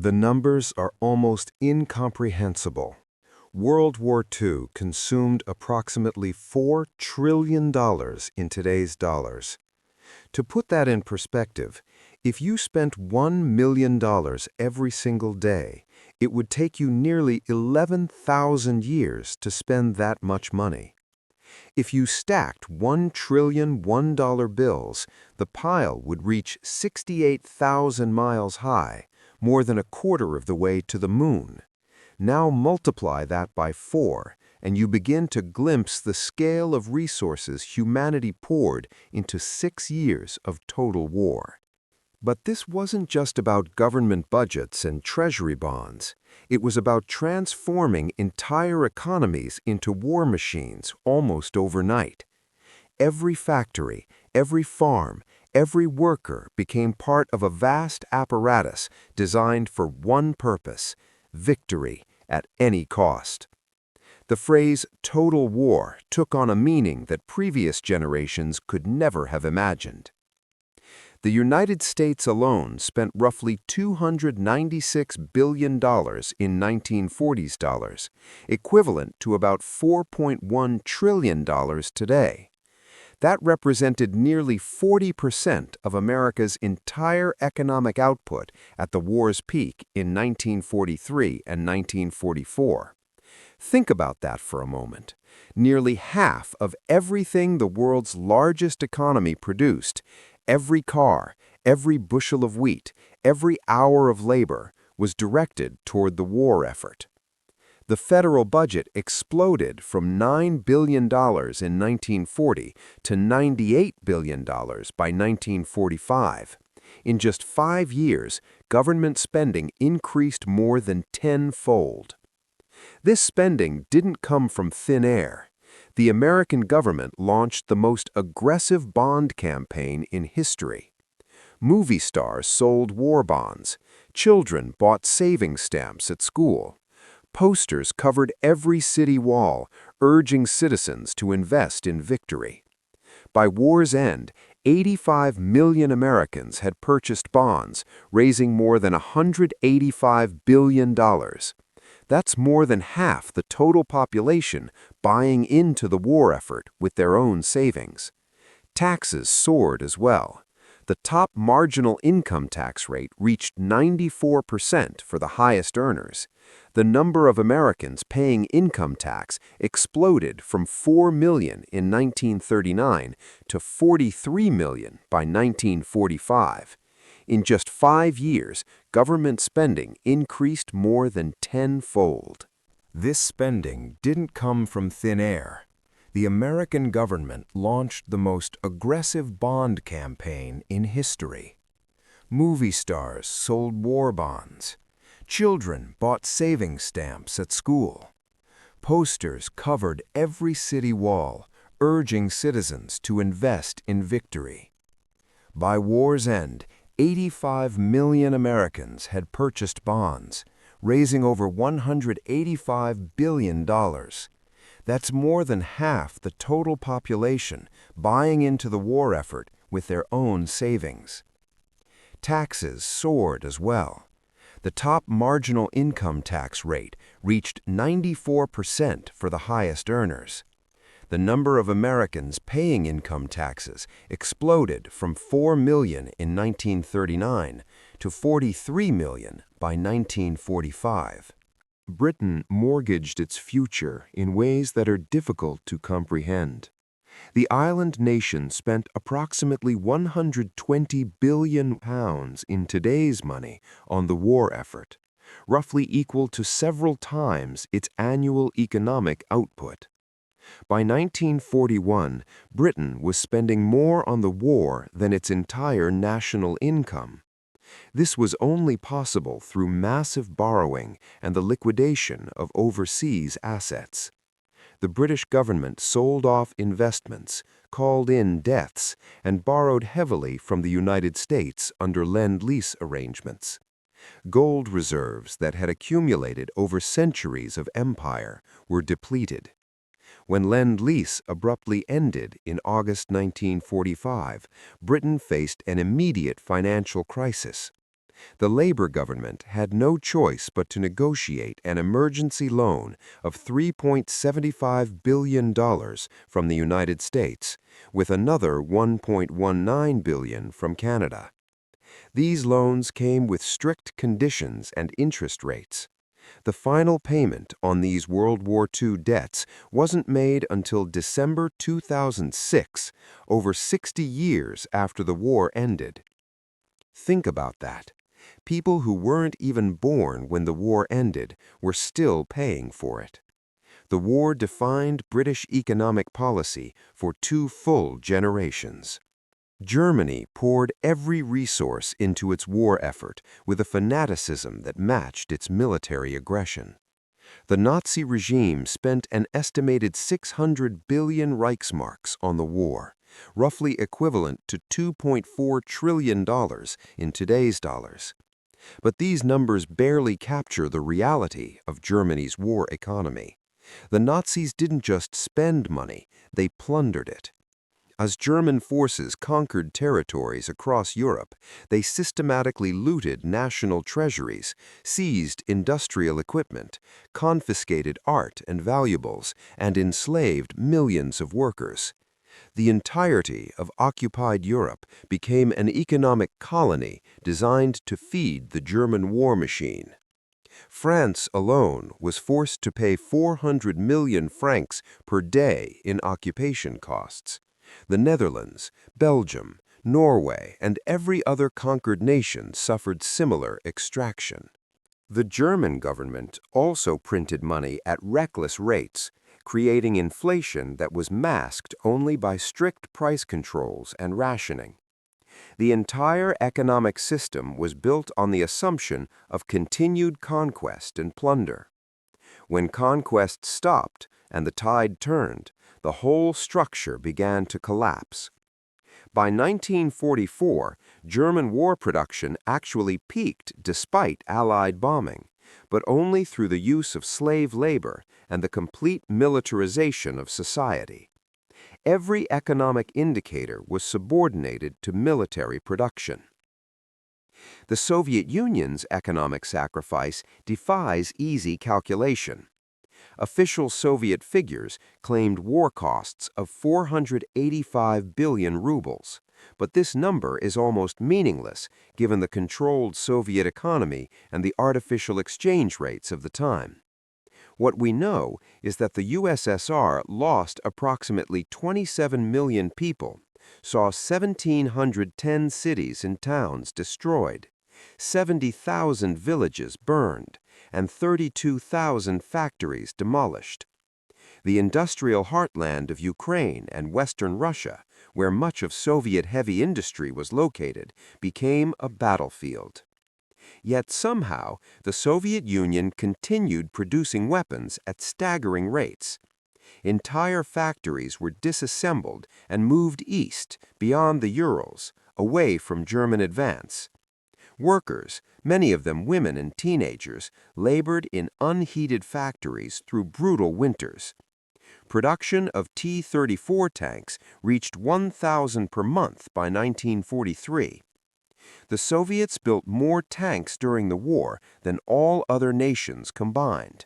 The numbers are almost incomprehensible. World War II consumed approximately $4 trillion in today's dollars. To put that in perspective, if you spent $1 million every single day, it would take you nearly 11,000 years to spend that much money. If you stacked 1 trillion $1 bills, the pile would reach 68,000 miles high, more than a quarter of the way to the moon. Now multiply that by 4, and you begin to glimpse the scale of resources humanity poured into 6 years of total war. But this wasn't just about government budgets and treasury bonds. It was about transforming entire economies into war machines almost overnight. Every factory, every farm, every worker became part of a vast apparatus designed for one purpose: victory at any cost. The phrase total war took on a meaning that previous generations could never have imagined. The United States alone spent roughly $296 billion in 1940s dollars, equivalent to about $4.1 trillion today. That represented nearly 40% of America's entire economic output at the war's peak in 1943 and 1944. Think about that for a moment. Nearly half of everything the world's largest economy produced, every car, every bushel of wheat, every hour of labor, was directed toward the war effort. The federal budget exploded from $9 billion in 1940 to $98 billion by 1945. In just 5 years, government spending increased more than tenfold. This spending didn't come from thin air. The American government launched the most aggressive bond campaign in history. Movie stars sold war bonds. Children bought savings stamps at school. Posters covered every city wall, urging citizens to invest in victory. By war's end, 85 million Americans had purchased bonds, raising more than $185 billion. That's more than half the total population buying into the war effort with their own savings. Taxes soared as well. The top marginal income tax rate reached 94% for the highest earners. The number of Americans paying income tax exploded from 4 million in 1939 to 43 million by 1945. In just 5 years, government spending increased more than tenfold. This spending didn't come from thin air. The American government launched the most aggressive bond campaign in history. Movie stars sold war bonds. Children bought savings stamps at school. Posters covered every city wall, urging citizens to invest in victory. By war's end, 85 million Americans had purchased bonds, raising over $185 billion. That's more than half the total population buying into the war effort with their own savings. Taxes soared as well. The top marginal income tax rate reached 94% for the highest earners. The number of Americans paying income taxes exploded from 4 million in 1939 to 43 million by 1945. Britain mortgaged its future in ways that are difficult to comprehend. The island nation spent approximately £120 billion in today's money on the war effort, roughly equal to several times its annual economic output. By 1941, Britain was spending more on the war than its entire national income. This was only possible through massive borrowing and the liquidation of overseas assets. The British government sold off investments, called in debts, and borrowed heavily from the United States under Lend-Lease arrangements. Gold reserves that had accumulated over centuries of empire were depleted. When Lend-Lease abruptly ended in August 1945, Britain faced an immediate financial crisis. The Labor government had no choice but to negotiate an emergency loan of $3.75 billion from the United States, with another $1.19 billion from Canada. These loans came with strict conditions and interest rates. The final payment on these World War II debts wasn't made until December 2006, over 60 years after the war ended. Think about that. People who weren't even born when the war ended were still paying for it. The war defined British economic policy for 2 full generations. Germany poured every resource into its war effort with a fanaticism that matched its military aggression. The Nazi regime spent an estimated 600 billion Reichsmarks on the war, roughly equivalent to $2.4 trillion in today's dollars. But these numbers barely capture the reality of Germany's war economy. The Nazis didn't just spend money, they plundered it. As German forces conquered territories across Europe, they systematically looted national treasuries, seized industrial equipment, confiscated art and valuables, and enslaved millions of workers. The entirety of occupied Europe became an economic colony designed to feed the German war machine. France alone was forced to pay 400 million francs per day in occupation costs. The Netherlands, Belgium, Norway, and every other conquered nation suffered similar extraction. The German government also printed money at reckless rates, creating inflation that was masked only by strict price controls and rationing. The entire economic system was built on the assumption of continued conquest and plunder. When conquest stopped and the tide turned, the whole structure began to collapse. By 1944, German war production actually peaked despite Allied bombing, but only through the use of slave labor and the complete militarization of society. Every economic indicator was subordinated to military production. The Soviet Union's economic sacrifice defies easy calculation. Official Soviet figures claimed war costs of 485 billion rubles, but this number is almost meaningless given the controlled Soviet economy and the artificial exchange rates of the time. What we know is that the USSR lost approximately 27 million people, saw 1,710 cities and towns destroyed, 70,000 villages burned, and 32,000 factories demolished. The industrial heartland of Ukraine and Western Russia, where much of Soviet heavy industry was located, became a battlefield. Yet somehow, the Soviet Union continued producing weapons at staggering rates. Entire factories were disassembled and moved east, beyond the Urals, away from German advance. Workers, many of them women and teenagers, labored in unheated factories through brutal winters. Production of T-34 tanks reached 1,000 per month by 1943. The Soviets built more tanks during the war than all other nations combined.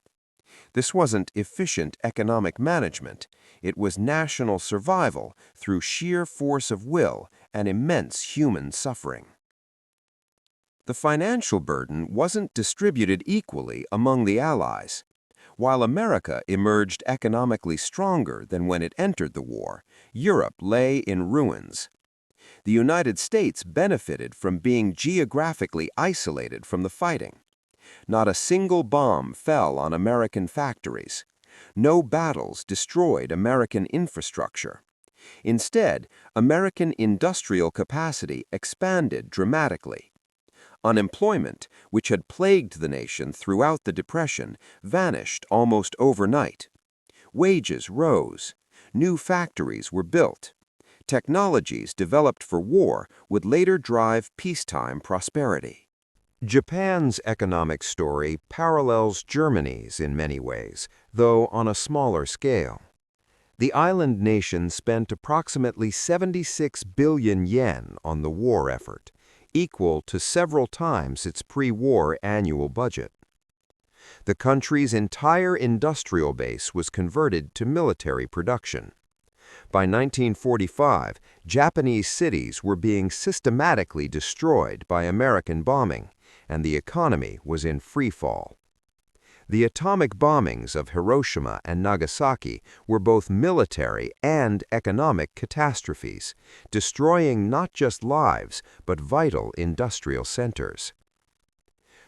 This wasn't efficient economic management, it was national survival through sheer force of will and immense human suffering. The financial burden wasn't distributed equally among the Allies. While America emerged economically stronger than when it entered the war, Europe lay in ruins. The United States benefited from being geographically isolated from the fighting. Not a single bomb fell on American factories. No battles destroyed American infrastructure. Instead, American industrial capacity expanded dramatically. Unemployment, which had plagued the nation throughout the Depression, vanished almost overnight. Wages rose. New factories were built. Technologies developed for war would later drive peacetime prosperity. Japan's economic story parallels Germany's in many ways, though on a smaller scale. The island nation spent approximately 76 billion yen on the war effort, equal to several times its pre-war annual budget. The country's entire industrial base was converted to military production. By 1945, Japanese cities were being systematically destroyed by American bombing, and the economy was in free fall. The atomic bombings of Hiroshima and Nagasaki were both military and economic catastrophes, destroying not just lives but vital industrial centers.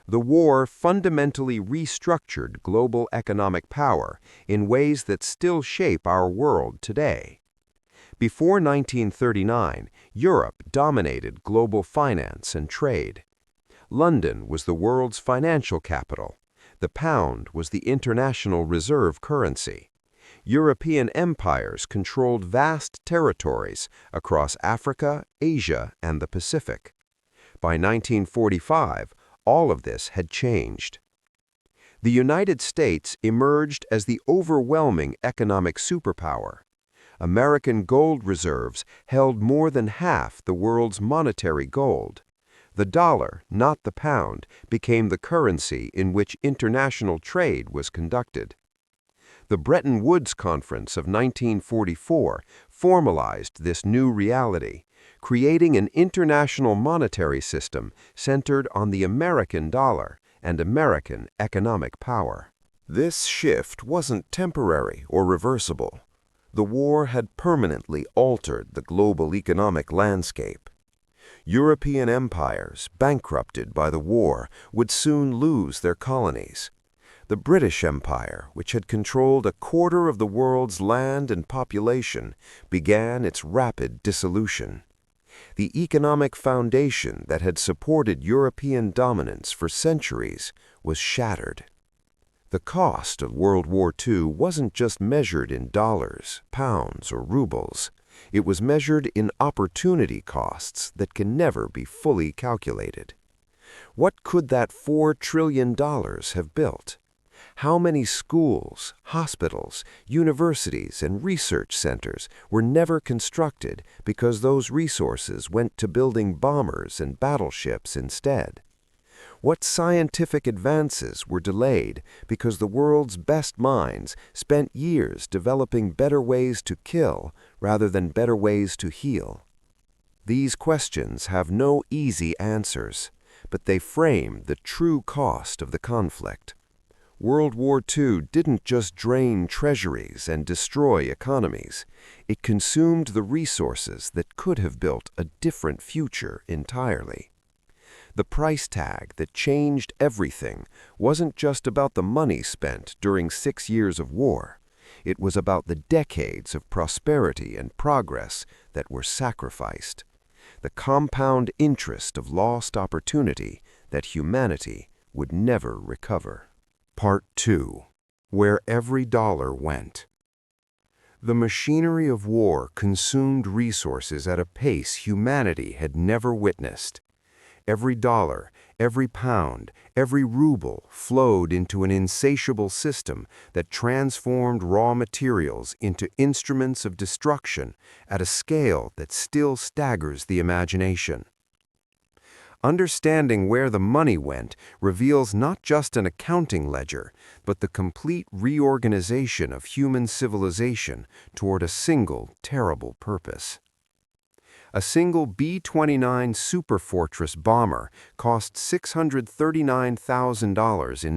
The war fundamentally restructured global economic power in ways that still shape our world today. Before 1939, Europe dominated global finance and trade. London was the world's financial capital. The pound was the international reserve currency. European empires controlled vast territories across Africa, Asia, and the Pacific. By 1945, all of this had changed. The United States emerged as the overwhelming economic superpower. American gold reserves held more than half the world's monetary gold. The dollar, not the pound, became the currency in which international trade was conducted. The Bretton Woods Conference of 1944 formalized this new reality, creating an international monetary system centered on the American dollar and American economic power. This shift wasn't temporary or reversible. The war had permanently altered the global economic landscape. European empires, bankrupted by the war, would soon lose their colonies. The British Empire, which had controlled a quarter of the world's land and population, began its rapid dissolution. The economic foundation that had supported European dominance for centuries was shattered. The cost of World War II wasn't just measured in dollars, pounds, or rubles. It was measured in opportunity costs that can never be fully calculated. What could that $4 trillion have built? How many schools, hospitals, universities, and research centers were never constructed because those resources went to building bombers and battleships instead? What scientific advances were delayed because the world's best minds spent years developing better ways to kill rather than better ways to heal? These questions have no easy answers, but they frame the true cost of the conflict. World War II didn't just drain treasuries and destroy economies. It consumed the resources that could have built a different future entirely. The price tag that changed everything wasn't just about the money spent during 6 years of war. It was about the decades of prosperity and progress that were sacrificed. The compound interest of lost opportunity that humanity would never recover. Part 2. Where every dollar went. The machinery of war consumed resources at a pace humanity had never witnessed. Every dollar, every pound, every ruble flowed into an insatiable system that transformed raw materials into instruments of destruction at a scale that still staggers the imagination. Understanding where the money went reveals not just an accounting ledger, but the complete reorganization of human civilization toward a single terrible purpose. A single B-29 Superfortress bomber cost $639,000 in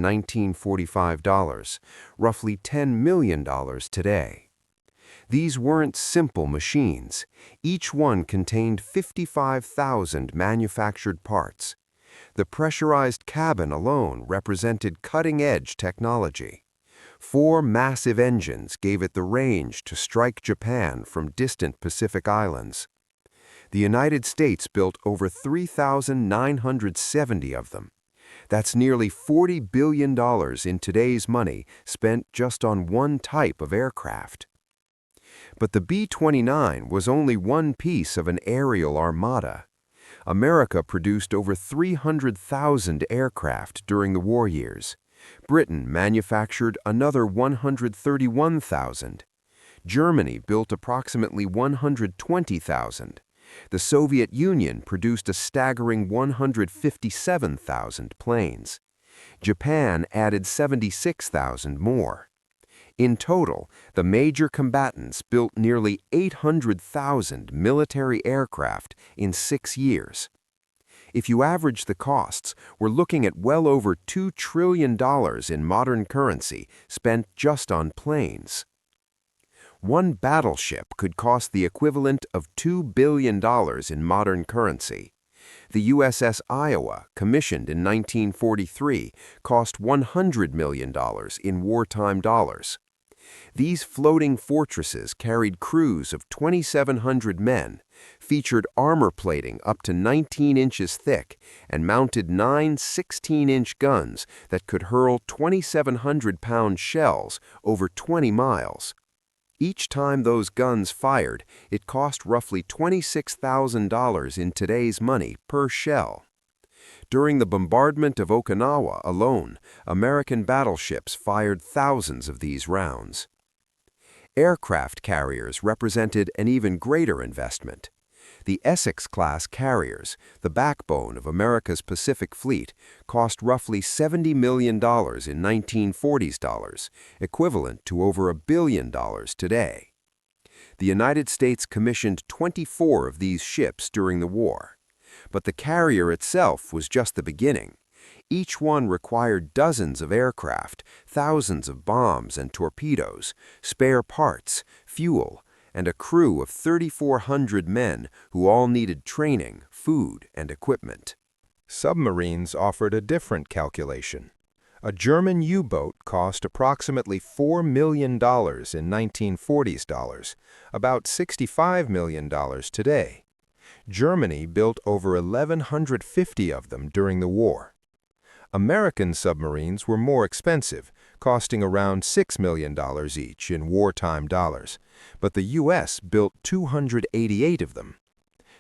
1945 dollars, roughly $10 million today. These weren't simple machines. Each one contained 55,000 manufactured parts. The pressurized cabin alone represented cutting-edge technology. 4 massive engines gave it the range to strike Japan from distant Pacific islands. The United States built over 3,970 of them. That's nearly $40 billion in today's money spent just on one type of aircraft. But the B-29 was only one piece of an aerial armada. America produced over 300,000 aircraft during the war years. Britain manufactured another 131,000. Germany built approximately 120,000. The Soviet Union produced a staggering 157,000 planes. Japan added 76,000 more. In total, the major combatants built nearly 800,000 military aircraft in 6 years. If you average the costs, we're looking at well over $2 trillion in modern currency spent just on planes. One battleship could cost the equivalent of $2 billion in modern currency. The USS Iowa, commissioned in 1943, cost $100 million in wartime dollars. These floating fortresses carried crews of 2,700 men, featured armor plating up to 19 inches thick, and mounted 9 16-inch guns that could hurl 2,700-pound shells over 20 miles. Each time those guns fired, it cost roughly $26,000 in today's money per shell. During the bombardment of Okinawa alone, American battleships fired thousands of these rounds. Aircraft carriers represented an even greater investment. The Essex-class carriers, the backbone of America's Pacific Fleet, cost roughly $70 million in 1940s dollars, equivalent to over $1 billion today. The United States commissioned 24 of these ships during the war. But the carrier itself was just the beginning. Each one required dozens of aircraft, thousands of bombs and torpedoes, spare parts, fuel, and a crew of 3,400 men who all needed training, food, and equipment. Submarines offered a different calculation. A German U-boat cost approximately $4 million in 1940s dollars, about $65 million today. Germany built over 1,150 of them during the war. American submarines were more expensive, costing around $6 million each in wartime dollars, but the U.S. built 288 of them.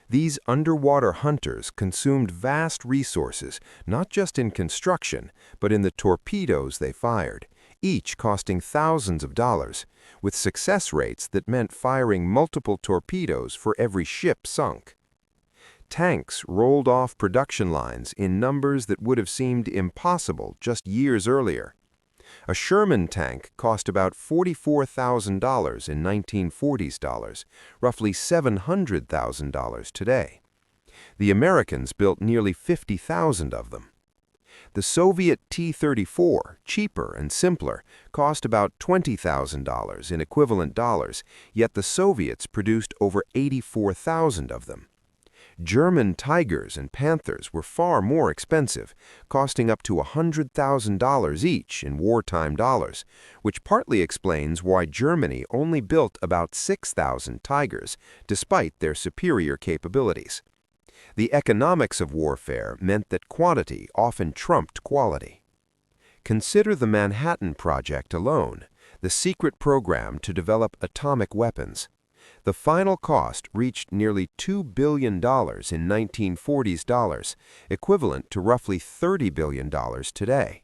These underwater hunters consumed vast resources, not just in construction, but in the torpedoes they fired, each costing thousands of dollars, with success rates that meant firing multiple torpedoes for every ship sunk. Tanks rolled off production lines in numbers that would have seemed impossible just years earlier. A Sherman tank cost about $44,000 in 1940s dollars, roughly $700,000 today. The Americans built nearly 50,000 of them. The Soviet T-34, cheaper and simpler, cost about $20,000 in equivalent dollars, yet the Soviets produced over 84,000 of them. German Tigers and Panthers were far more expensive, costing up to $100,000 each in wartime dollars, which partly explains why Germany only built about 6,000 Tigers, despite their superior capabilities. The economics of warfare meant that quantity often trumped quality. Consider the Manhattan Project alone, the secret program to develop atomic weapons. The final cost reached nearly $2 billion in 1940s dollars, equivalent to roughly $30 billion today.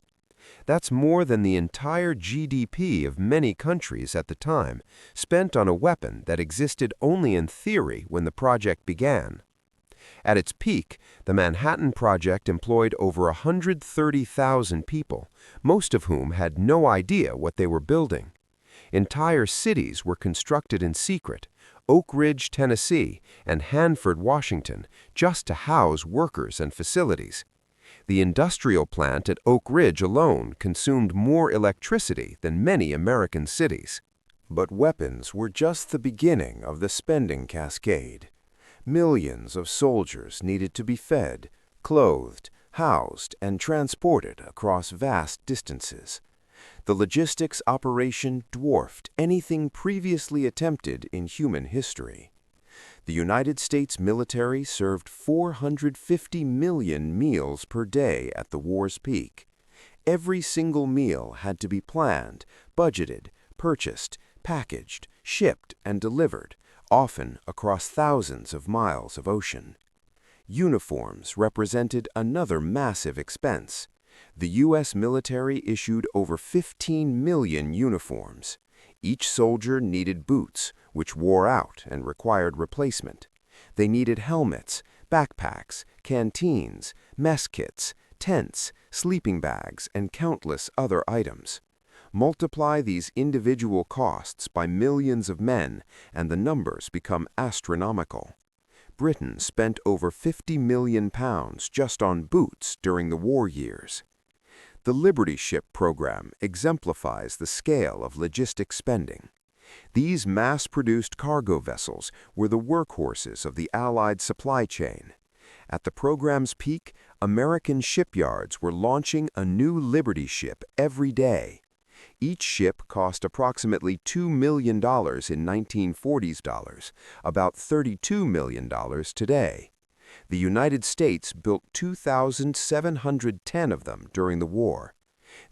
That's more than the entire GDP of many countries at the time, spent on a weapon that existed only in theory when the project began. At its peak, the Manhattan Project employed over 130,000 people, most of whom had no idea what they were building. Entire cities were constructed in secret, Oak Ridge, Tennessee, and Hanford, Washington, just to house workers and facilities. The industrial plant at Oak Ridge alone consumed more electricity than many American cities. But weapons were just the beginning of the spending cascade. Millions of soldiers needed to be fed, clothed, housed, and transported across vast distances. The logistics operation dwarfed anything previously attempted in human history. The United States military served 450 million meals per day at the war's peak. Every single meal had to be planned, budgeted, purchased, packaged, shipped, and delivered, often across thousands of miles of ocean. Uniforms represented another massive expense. The U.S. military issued over 15 million uniforms. Each soldier needed boots, which wore out and required replacement. They needed helmets, backpacks, canteens, mess kits, tents, sleeping bags, and countless other items. Multiply these individual costs by millions of men, and the numbers become astronomical. Britain spent over £50 million just on boots during the war years. The Liberty Ship program exemplifies the scale of logistic spending. These mass-produced cargo vessels were the workhorses of the Allied supply chain. At the program's peak, American shipyards were launching a new Liberty ship every day. Each ship cost approximately $2 million in 1940s dollars, about $32 million today. The United States built 2,710 of them during the war.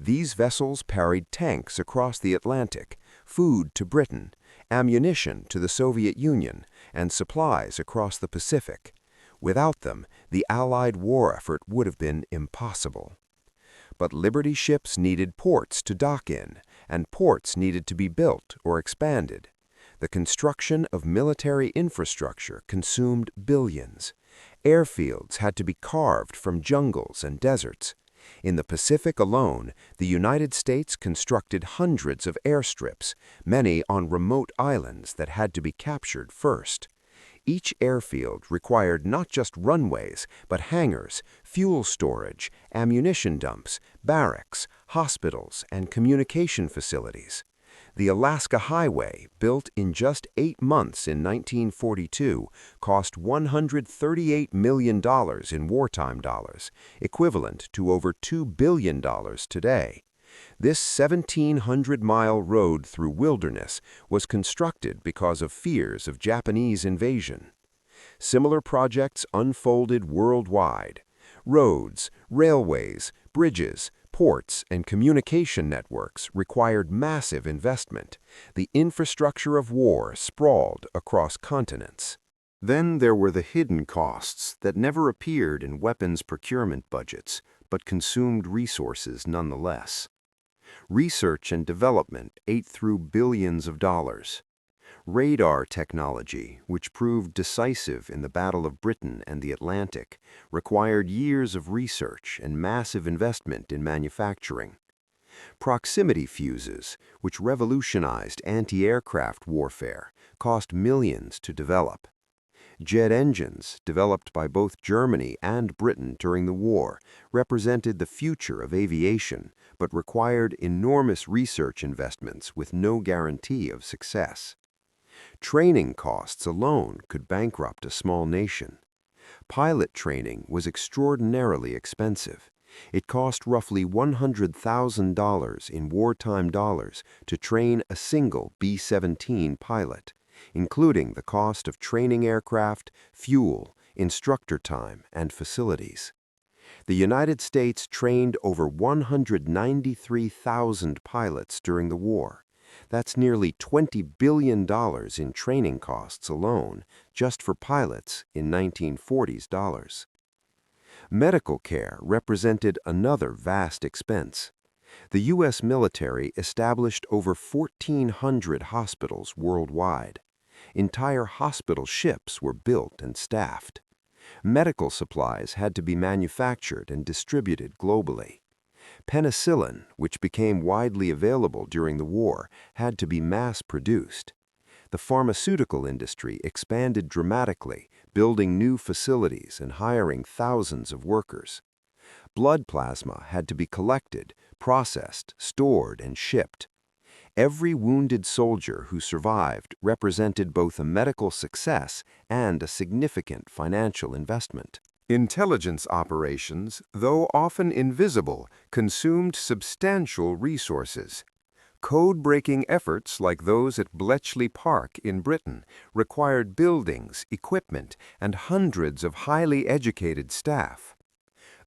These vessels carried tanks across the Atlantic, food to Britain, ammunition to the Soviet Union, and supplies across the Pacific. Without them, the Allied war effort would have been impossible. But Liberty ships needed ports to dock in, and ports needed to be built or expanded. The construction of military infrastructure consumed billions. Airfields had to be carved from jungles and deserts. In the Pacific alone, the United States constructed hundreds of airstrips, many on remote islands that had to be captured first. Each airfield required not just runways, but hangars, fuel storage, ammunition dumps, barracks, hospitals, and communication facilities. The Alaska Highway, built in just 8 months in 1942, cost $138 million in wartime dollars, equivalent to over $2 billion today. This 1,700-mile road through wilderness was constructed because of fears of Japanese invasion. Similar projects unfolded worldwide. Roads, railways, bridges, ports, and communication networks required massive investment. The infrastructure of war sprawled across continents. Then there were the hidden costs that never appeared in weapons procurement budgets, but consumed resources nonetheless. Research and development ate through billions of dollars. Radar technology, which proved decisive in the Battle of Britain and the Atlantic, required years of research and massive investment in manufacturing. Proximity fuses, which revolutionized anti-aircraft warfare, cost millions to develop. Jet engines, developed by both Germany and Britain during the war, represented the future of aviation, but required enormous research investments with no guarantee of success. Training costs alone could bankrupt a small nation. Pilot training was extraordinarily expensive. It cost roughly $100,000 in wartime dollars to train a single B-17 pilot, including the cost of training aircraft, fuel, instructor time, and facilities. The United States trained over 193,000 pilots during the war. That's nearly $20 billion in training costs alone, just for pilots in 1940s dollars. Medical care represented another vast expense. The U.S. military established over 1,400 hospitals worldwide. Entire hospital ships were built and staffed. Medical supplies had to be manufactured and distributed globally. Penicillin, which became widely available during the war, had to be mass-produced. The pharmaceutical industry expanded dramatically, building new facilities and hiring thousands of workers. Blood plasma had to be collected, processed, stored, and shipped. Every wounded soldier who survived represented both a medical success and a significant financial investment. Intelligence operations, though often invisible, consumed substantial resources. Code-breaking efforts like those at Bletchley Park in Britain required buildings, equipment, and hundreds of highly educated staff.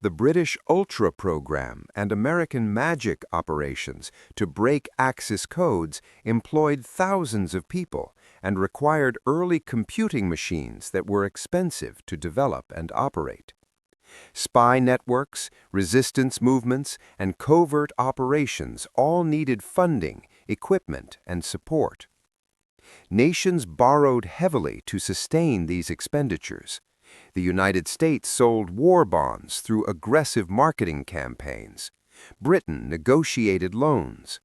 The British Ultra program and American Magic operations to break Axis codes employed thousands of people and required early computing machines that were expensive to develop and operate. Spy networks, resistance movements, and covert operations all needed funding, equipment, and support. Nations borrowed heavily to sustain these expenditures. The United States sold war bonds through aggressive marketing campaigns. Britain negotiated loans.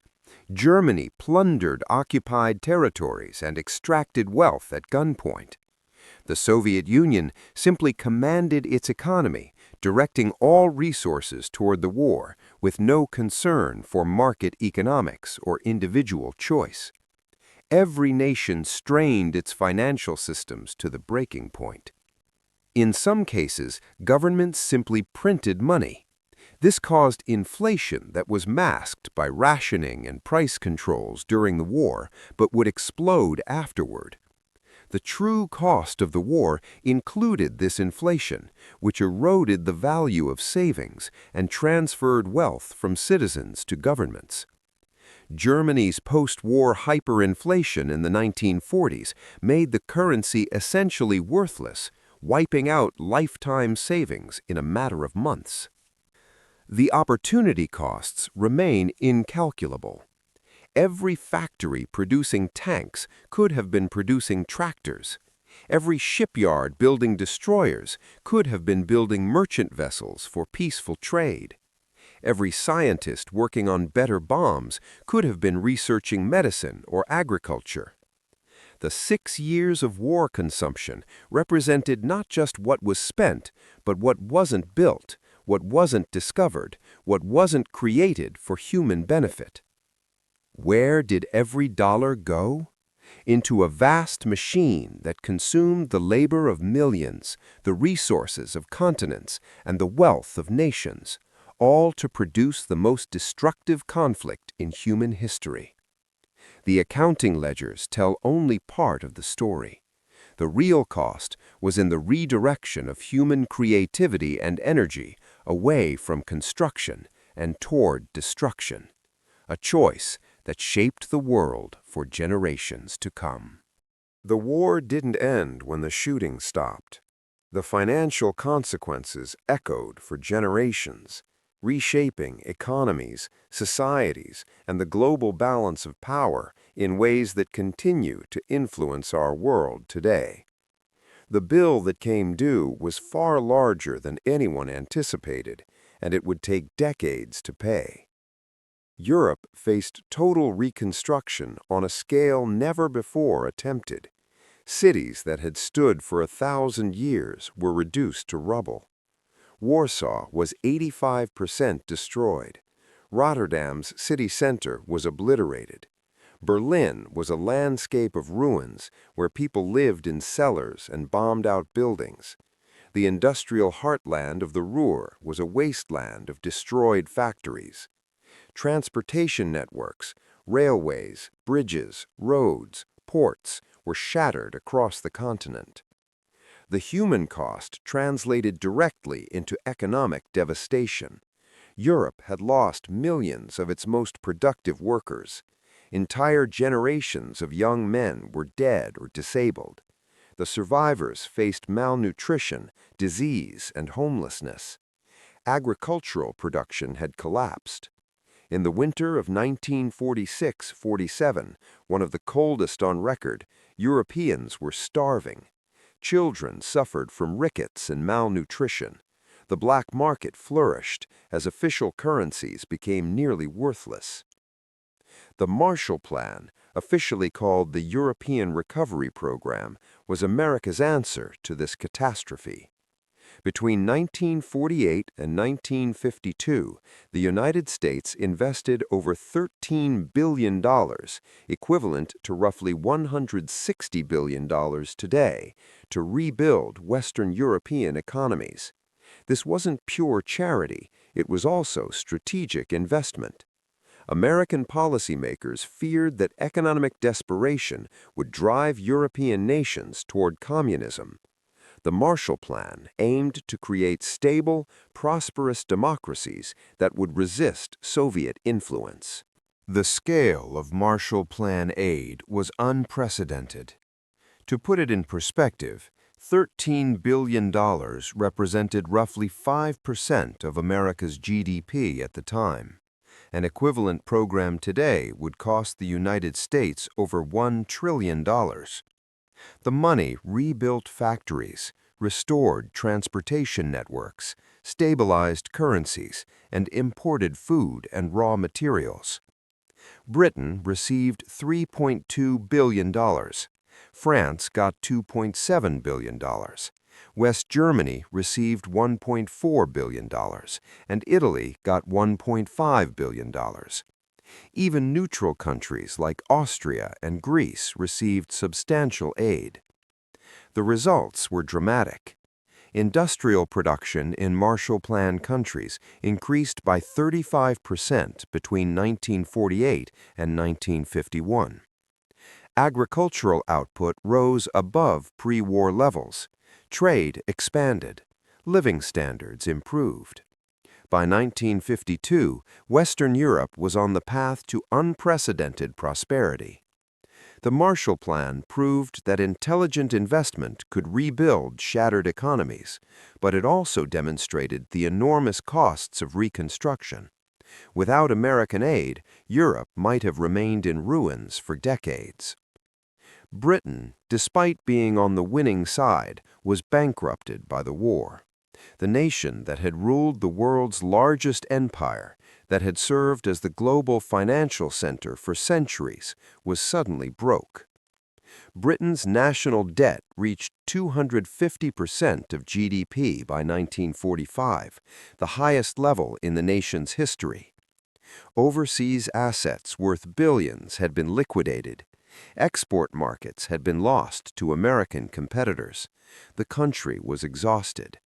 Germany plundered occupied territories and extracted wealth at gunpoint. The Soviet Union simply commanded its economy, directing all resources toward the war with no concern for market economics or individual choice. Every nation strained its financial systems to the breaking point. In some cases, governments simply printed money. This caused inflation that was masked by rationing and price controls during the war, but would explode afterward. The true cost of the war included this inflation, which eroded the value of savings and transferred wealth from citizens to governments. Germany's post-war hyperinflation in the 1940s made the currency essentially worthless, wiping out lifetime savings in a matter of months. The opportunity costs remain incalculable. Every factory producing tanks could have been producing tractors. Every shipyard building destroyers could have been building merchant vessels for peaceful trade. Every scientist working on better bombs could have been researching medicine or agriculture. The 6 years of war consumption represented not just what was spent, but what wasn't built, what wasn't discovered, what wasn't created for human benefit. Where did every dollar go? Into a vast machine that consumed the labor of millions, the resources of continents, and the wealth of nations, all to produce the most destructive conflict in human history. The accounting ledgers tell only part of the story. The real cost was in the redirection of human creativity and energy away from construction and toward destruction, a choice that shaped the world for generations to come. The war didn't end when the shooting stopped. The financial consequences echoed for generations, reshaping economies, societies, and the global balance of power in ways that continue to influence our world today. The bill that came due was far larger than anyone anticipated, and it would take decades to pay. Europe faced total reconstruction on a scale never before attempted. Cities that had stood for 1,000 years were reduced to rubble. Warsaw was 85% destroyed. Rotterdam's city center was obliterated. Berlin was a landscape of ruins where people lived in cellars and bombed-out buildings. The industrial heartland of the Ruhr was a wasteland of destroyed factories. Transportation networks, railways, bridges, roads, ports were shattered across the continent. The human cost translated directly into economic devastation. Europe had lost millions of its most productive workers. Entire generations of young men were dead or disabled. The survivors faced malnutrition, disease, and homelessness. Agricultural production had collapsed. In the winter of 1946-47, one of the coldest on record, Europeans were starving. Children suffered from rickets and malnutrition. The black market flourished as official currencies became nearly worthless. The Marshall Plan, officially called the European Recovery Program, was America's answer to this catastrophe. Between 1948 and 1952, the United States invested over $13 billion, equivalent to roughly $160 billion today, to rebuild Western European economies. This wasn't pure charity, it was also strategic investment. American policymakers feared that economic desperation would drive European nations toward communism. The Marshall Plan aimed to create stable, prosperous democracies that would resist Soviet influence. The scale of Marshall Plan aid was unprecedented. To put it in perspective, $13 billion represented roughly 5% of America's GDP at the time. An equivalent program today would cost the United States over $1 trillion. The money rebuilt factories, restored transportation networks, stabilized currencies, and imported food and raw materials. Britain received $3.2 billion. France got $2.7 billion. West Germany received $1.4 billion, and Italy got $1.5 billion. Even neutral countries like Austria and Greece received substantial aid. The results were dramatic. Industrial production in Marshall Plan countries increased by 35% between 1948 and 1951. Agricultural output rose above pre-war levels. Trade expanded. Living standards improved. By 1952, Western Europe was on the path to unprecedented prosperity. The Marshall Plan proved that intelligent investment could rebuild shattered economies, but it also demonstrated the enormous costs of reconstruction. Without American aid, Europe might have remained in ruins for decades. Britain, despite being on the winning side, was bankrupted by the war. The nation that had ruled the world's largest empire, that had served as the global financial center for centuries, was suddenly broke. Britain's national debt reached 250% of GDP by 1945, the highest level in the nation's history. Overseas assets worth billions had been liquidated. Export markets had been lost to American competitors. The country was exhausted.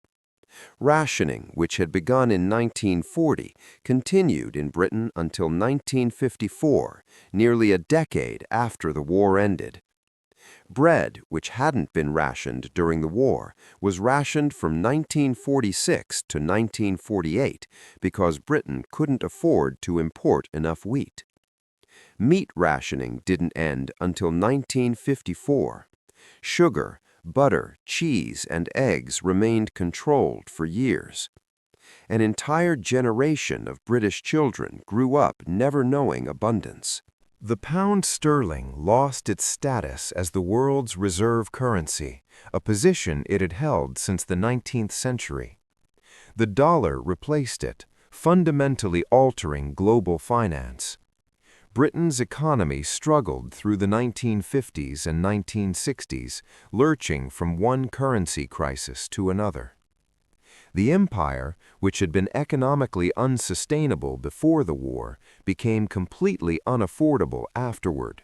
Rationing, which had begun in 1940, continued in Britain until 1954, nearly a decade after the war ended. Bread, which hadn't been rationed during the war, was rationed from 1946 to 1948 because Britain couldn't afford to import enough wheat. Meat rationing didn't end until 1954. Sugar, butter, cheese, and eggs remained controlled for years. An entire generation of British children grew up never knowing abundance. The pound sterling lost its status as the world's reserve currency, a position it had held since the 19th century. The dollar replaced it, fundamentally altering global finance. Britain's economy struggled through the 1950s and 1960s, lurching from one currency crisis to another. The empire, which had been economically unsustainable before the war, became completely unaffordable afterward.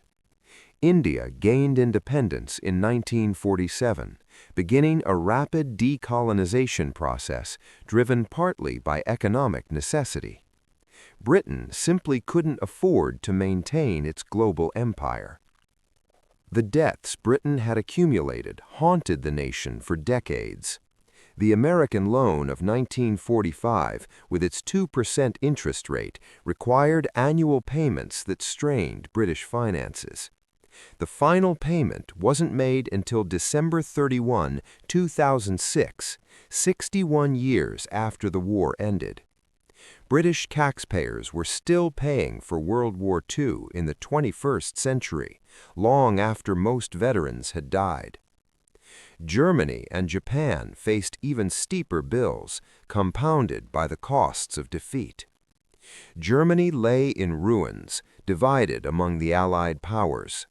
India gained independence in 1947, beginning a rapid decolonization process driven partly by economic necessity. Britain simply couldn't afford to maintain its global empire. The debts Britain had accumulated haunted the nation for decades. The American loan of 1945, with its 2% interest rate, required annual payments that strained British finances. The final payment wasn't made until December 31, 2006, 61 years after the war ended. British taxpayers were still paying for World War II in the 21st century, long after most veterans had died. Germany and Japan faced even steeper bills, compounded by the costs of defeat. Germany lay in ruins, divided among the Allied powers.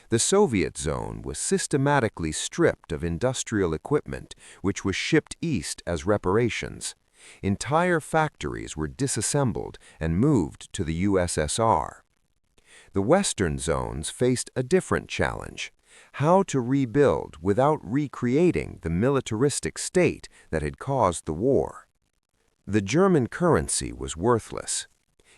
The Soviet zone was systematically stripped of industrial equipment, which was shipped east as reparations. Entire factories were disassembled and moved to the USSR. The Western zones faced a different challenge: how to rebuild without recreating the militaristic state that had caused the war. The German currency was worthless.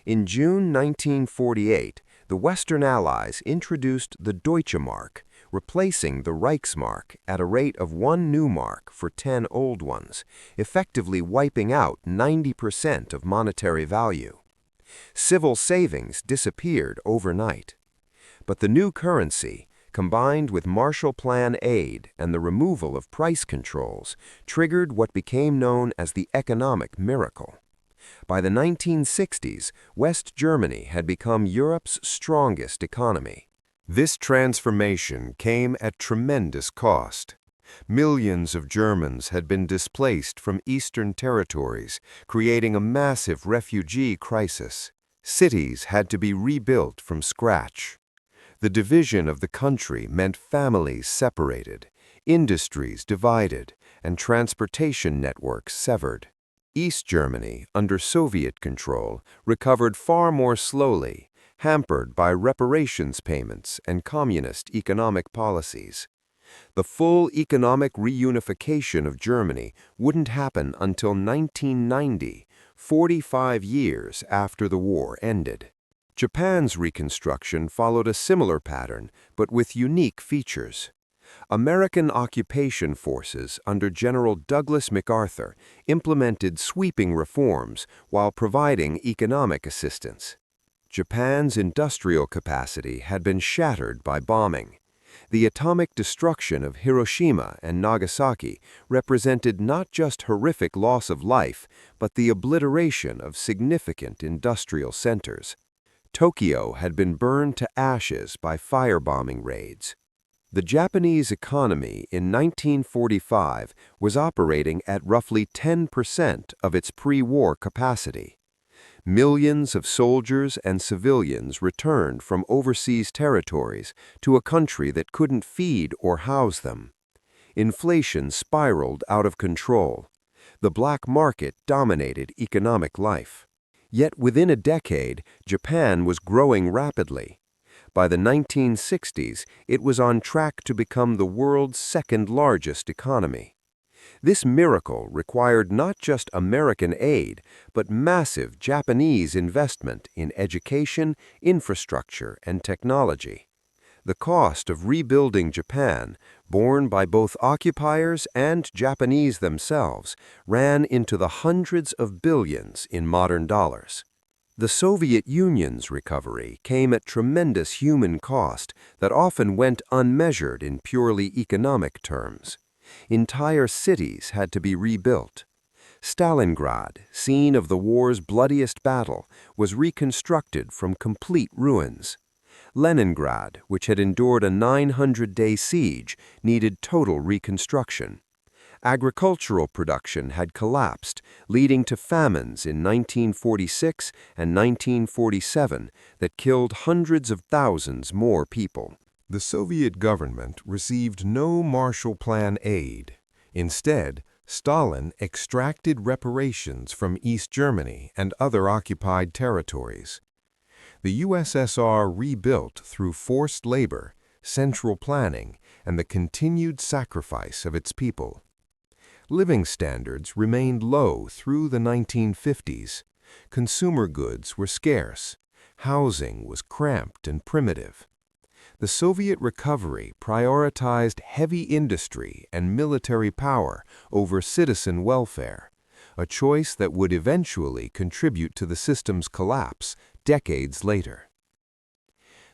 In June 1948, the Western Allies introduced the Deutsche Mark, replacing the Reichsmark at a rate of 1 new mark for 10 old ones, effectively wiping out 90% of monetary value. Civil savings disappeared overnight. But the new currency, combined with Marshall Plan aid and the removal of price controls, triggered what became known as the economic miracle. By the 1960s, West Germany had become Europe's strongest economy. This transformation came at tremendous cost. Millions of Germans had been displaced from eastern territories, creating a massive refugee crisis. Cities had to be rebuilt from scratch. The division of the country meant families separated, industries divided, and transportation networks severed. East Germany, under Soviet control, recovered far more slowly, hampered by reparations payments and communist economic policies. The full economic reunification of Germany wouldn't happen until 1990, 45 years after the war ended. Japan's reconstruction followed a similar pattern, but with unique features. American occupation forces under General Douglas MacArthur implemented sweeping reforms while providing economic assistance. Japan's industrial capacity had been shattered by bombing. The atomic destruction of Hiroshima and Nagasaki represented not just horrific loss of life, but the obliteration of significant industrial centers. Tokyo had been burned to ashes by firebombing raids. The Japanese economy in 1945 was operating at roughly 10% of its pre-war capacity. Millions of soldiers and civilians returned from overseas territories to a country that couldn't feed or house them. Inflation spiraled out of control. The black market dominated economic life. Yet within a decade, Japan was growing rapidly. By the 1960s, it was on track to become the world's second-largest economy. This miracle required not just American aid, but massive Japanese investment in education, infrastructure, and technology. The cost of rebuilding Japan, borne by both occupiers and Japanese themselves, ran into the hundreds of billions in modern dollars. The Soviet Union's recovery came at tremendous human cost that often went unmeasured in purely economic terms. Entire cities had to be rebuilt. Stalingrad, scene of the war's bloodiest battle, was reconstructed from complete ruins. Leningrad, which had endured a 900-day siege, needed total reconstruction. Agricultural production had collapsed, leading to famines in 1946 and 1947 that killed hundreds of thousands more people. The Soviet government received no Marshall Plan aid. Instead, Stalin extracted reparations from East Germany and other occupied territories. The USSR rebuilt through forced labor, central planning, and the continued sacrifice of its people. Living standards remained low through the 1950s. Consumer goods were scarce. Housing was cramped and primitive. The Soviet recovery prioritized heavy industry and military power over citizen welfare, a choice that would eventually contribute to the system's collapse decades later.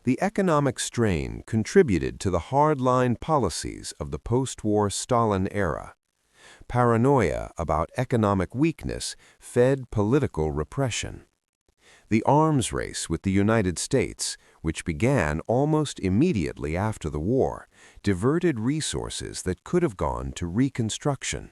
The economic strain contributed to the hardline policies of the post-war Stalin era. Paranoia about economic weakness fed political repression. The arms race with the United States, which began almost immediately after the war, diverted resources that could have gone to reconstruction.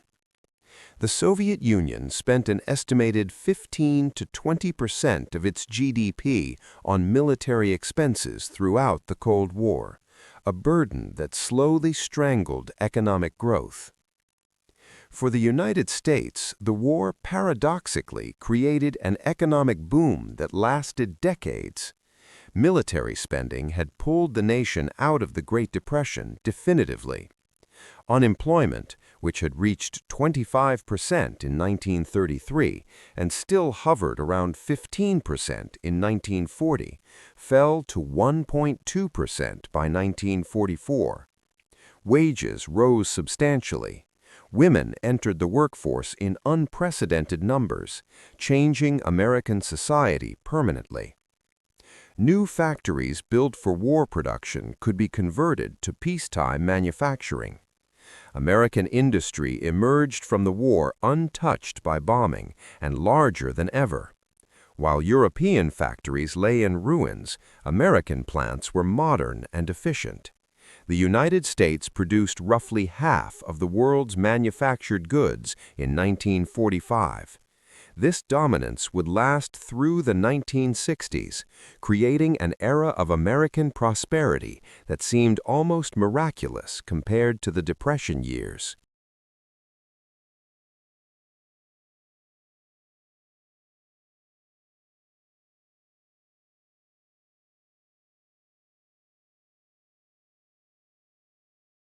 The Soviet Union spent an estimated 15 to 20% of its GDP on military expenses throughout the Cold War, a burden that slowly strangled economic growth. For the United States, the war paradoxically created an economic boom that lasted decades. Military spending had pulled the nation out of the Great Depression definitively. Unemployment, which had reached 25% in 1933 and still hovered around 15% in 1940, fell to 1.2% by 1944. Wages rose substantially. Women entered the workforce in unprecedented numbers, changing American society permanently. New factories built for war production could be converted to peacetime manufacturing. American industry emerged from the war untouched by bombing and larger than ever. While European factories lay in ruins, American plants were modern and efficient. The United States produced roughly half of the world's manufactured goods in 1945. This dominance would last through the 1960s, creating an era of American prosperity that seemed almost miraculous compared to the Depression years.